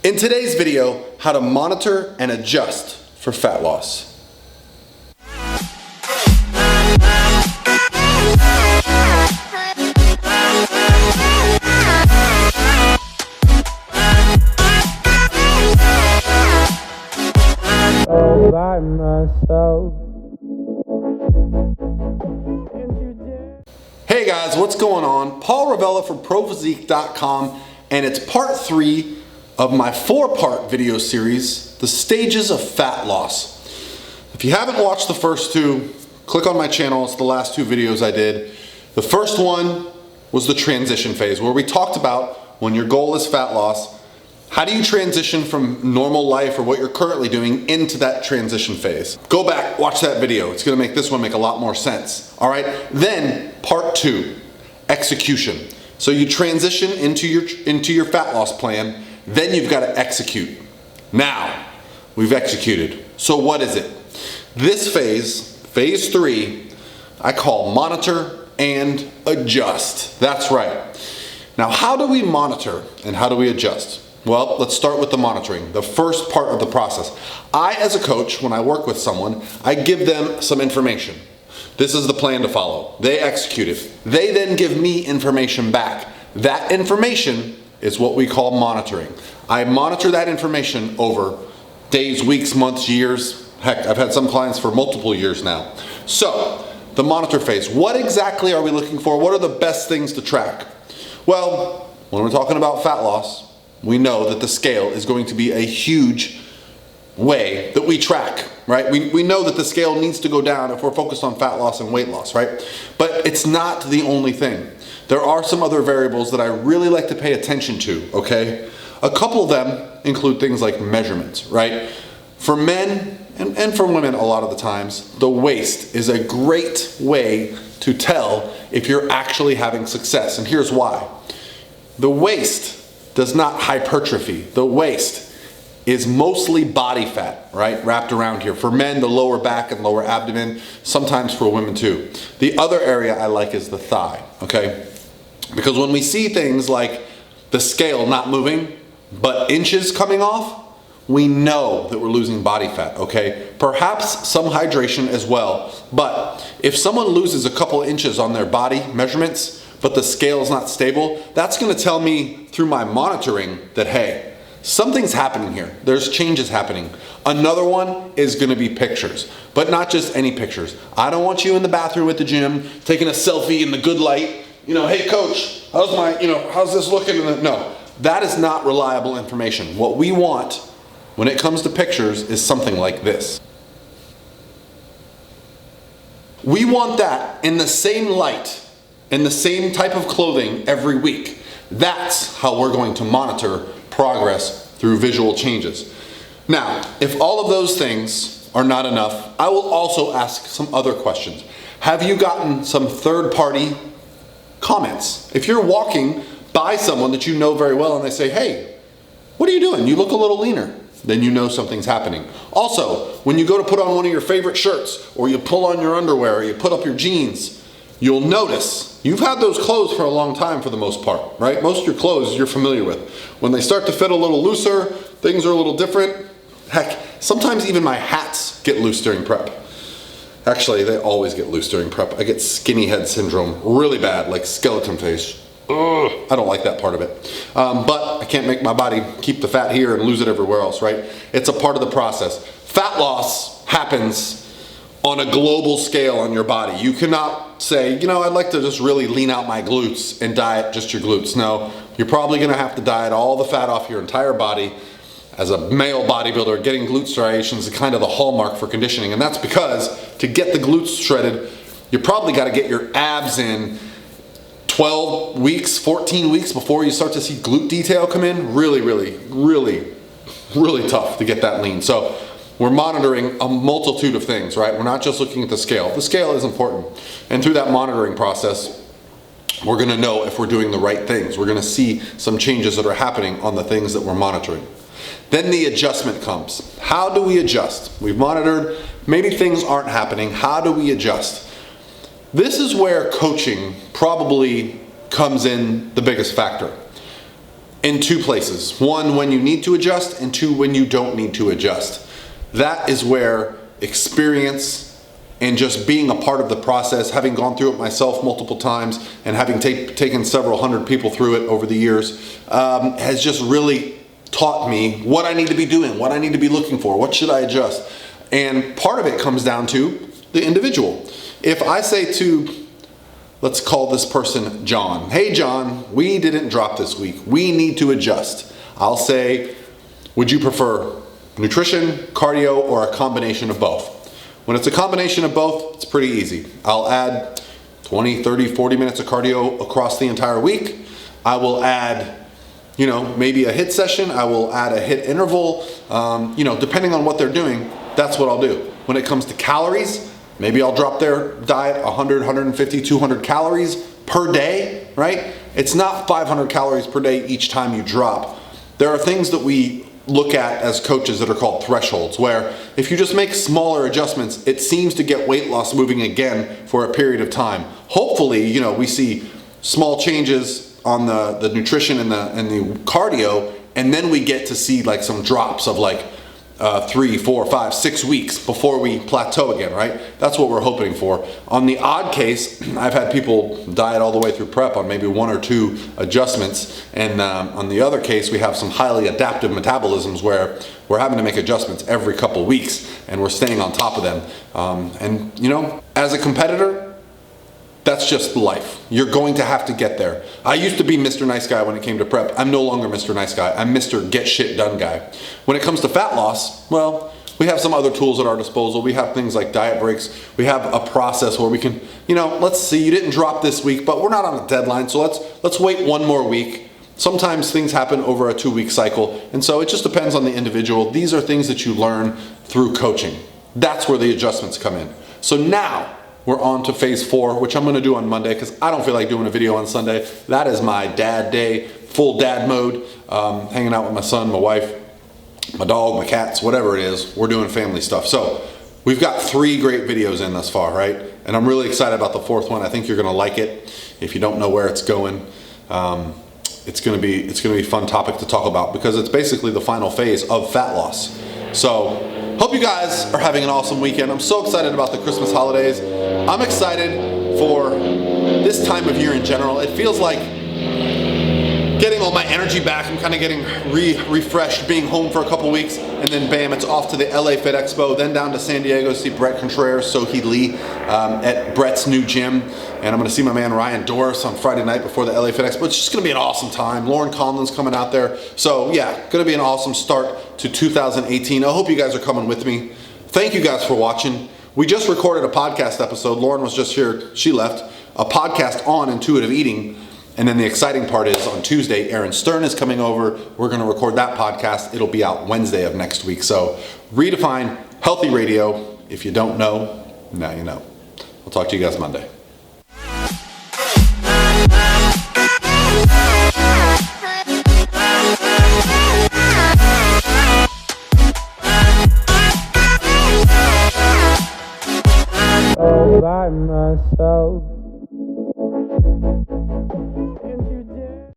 In today's video, how to monitor and adjust for fat loss. All by myself. Hey guys, what's going on? Paul Revelia from ProPhysique.com, and it's part 3 of my 4-part video series, The Stages of Fat Loss. If you haven't watched the first 2, click on my channel. It's the last 2 videos I did. The first one was the transition phase, where we talked about when your goal is fat loss, how do you transition from normal life or what you're currently doing into that transition phase? Go back, watch that video. It's gonna make this one make a lot more sense. All right, then part 2, execution. So you transition into your fat loss plan, then you've got to execute. Now, we've executed. So what is it? This phase 3, I call monitor and adjust. That's right. Now, how do we monitor and how do we adjust? Well, let's start with the monitoring, the first part of the process. I, as a coach, when I work with someone, I give them some information. This is the plan to follow. They execute it. They then give me information back. That information is what we call monitoring. I monitor that information over days, weeks, months, years. Heck, I've had some clients for multiple years now. So, the monitor phase. What exactly are we looking for? What are the best things to track? Well, when we're talking about fat loss, we know that the scale is going to be a huge way that we track, right? We know that the scale needs to go down if we're focused on fat loss and weight loss, right? But it's not the only thing. There are some other variables that I really like to pay attention to, okay? A couple of them include things like measurements, right? For men and for women a lot of the times, the waist is a great way to tell if you're actually having success, and here's why. The waist does not hypertrophy. The waist is mostly body fat, right, wrapped around here. For men, the lower back and lower abdomen, sometimes for women too. The other area I like is the thigh, okay? Because when we see things like the scale not moving, but inches coming off, we know that we're losing body fat, okay? Perhaps some hydration as well, but if someone loses a couple inches on their body measurements, but the scale is not stable, that's gonna tell me through my monitoring that, hey, something's happening here. There's changes happening. Another one is gonna be pictures, but not just any pictures. I don't want you in the bathroom at the gym taking a selfie in the good light. You know, hey coach, how's this looking? No, that is not reliable information. What we want when it comes to pictures is something like this. We want that in the same light, in the same type of clothing every week. That's how we're going to monitor progress through visual changes. Now, if all of those things are not enough, I will also ask some other questions. Have you gotten some third-party comments? If you're walking by someone that you know very well and they say, hey, what are you doing? You look a little leaner. Then you know something's happening. Also, when you go to put on one of your favorite shirts, or you pull on your underwear, or you put up your jeans, you'll notice you've had those clothes for a long time for the most part, right? Most of your clothes you're familiar with. When they start to fit a little looser, things are a little different. Heck, sometimes even my hats get loose during prep. Actually, they always get loose during prep. I get skinny head syndrome really bad, like skeleton face. Ugh, I don't like that part of it. But I can't make my body keep the fat here and lose it everywhere else, right? It's a part of the process. Fat loss happens on a global scale on your body. You cannot say, I'd like to just really lean out my glutes and diet just your glutes. No, you're probably gonna have to diet all the fat off your entire body. As a male bodybuilder, getting glute striations is kind of the hallmark for conditioning, and that's because to get the glutes shredded, you probably gotta get your abs in 12 weeks, 14 weeks before you start to see glute detail come in. Really, really, really, really tough to get that lean. So we're monitoring a multitude of things, right? We're not just looking at the scale. The scale is important. And through that monitoring process, we're gonna know if we're doing the right things. We're gonna see some changes that are happening on the things that we're monitoring. Then the adjustment comes. How do we adjust? We've monitored, maybe things aren't happening. How do we adjust? This is where coaching probably comes in the biggest factor. in two places. One, when you need to adjust, and two, when you don't need to adjust. That is where experience and just being a part of the process, having gone through it myself multiple times and having taken several hundred people through it over the years, has just really taught me what I need to be doing, what I need to be looking for, what should I adjust. And part of it comes down to the individual. If I say to, let's call this person John, hey John, we didn't drop this week, we need to adjust. I'll say, would you prefer nutrition, cardio, or a combination of both? When it's a combination of both, it's pretty easy. I'll add 20, 30, 40 minutes of cardio across the entire week. I will add, maybe a HIIT session. I will add a HIIT interval. Depending on what they're doing, that's what I'll do. When it comes to calories, maybe I'll drop their diet 100, 150, 200 calories per day, right? It's not 500 calories per day each time you drop. There are things that we look at as coaches that are called thresholds, where if you just make smaller adjustments, it seems to get weight loss moving again for a period of time. Hopefully, we see small changes on the nutrition and the cardio, and then we get to see like some drops of like 3, 4, 5, 6 weeks before we plateau again, right? That's what we're hoping for. On the odd case, I've had people diet all the way through prep on maybe 1 or 2 adjustments, and on the other case, we have some highly adaptive metabolisms where we're having to make adjustments every couple weeks, and we're staying on top of them. As a competitor, that's just life. You're going to have to get there. I used to be Mr. Nice Guy when it came to prep. I'm no longer Mr. Nice Guy. I'm Mr. Get Shit Done Guy. When it comes to fat loss, well, we have some other tools at our disposal. We have things like diet breaks. We have a process where we can, let's see, you didn't drop this week, but we're not on a deadline, so let's wait 1 more week. Sometimes things happen over a 2-week cycle, and so it just depends on the individual. These are things that you learn through coaching. That's where the adjustments come in. So now, we're on to phase 4, which I'm going to do on Monday because I don't feel like doing a video on Sunday. That is my dad day, full dad mode, hanging out with my son, my wife, my dog, my cats, whatever it is. We're doing family stuff. So we've got 3 great videos in thus far, right? And I'm really excited about the 4th one. I think you're going to like it. If you don't know where it's going, it's going to be a fun topic to talk about because it's basically the final phase of fat loss. So hope you guys are having an awesome weekend. I'm so excited about the Christmas holidays. I'm excited for this time of year in general. It feels like getting all my energy back. I'm kind of getting refreshed, being home for a couple weeks, and then bam, it's off to the LA Fit Expo, then down to San Diego to see Brett Contreras, Sohee Lee at Brett's new gym. And I'm going to see my man Ryan Doris on Friday night before the LA Fit Expo. It's just going to be an awesome time. Lauren Conlon's coming out there. So yeah, going to be an awesome start to 2018. I hope you guys are coming with me. Thank you guys for watching. We just recorded a podcast episode. Lauren was just here. She left. A podcast on intuitive eating. And then the exciting part is on Tuesday, Aaron Stern is coming over. We're going to record that podcast. It'll be out Wednesday of next week. So redefine healthy radio. If you don't know, now you know. I'll talk to you guys Monday. By myself.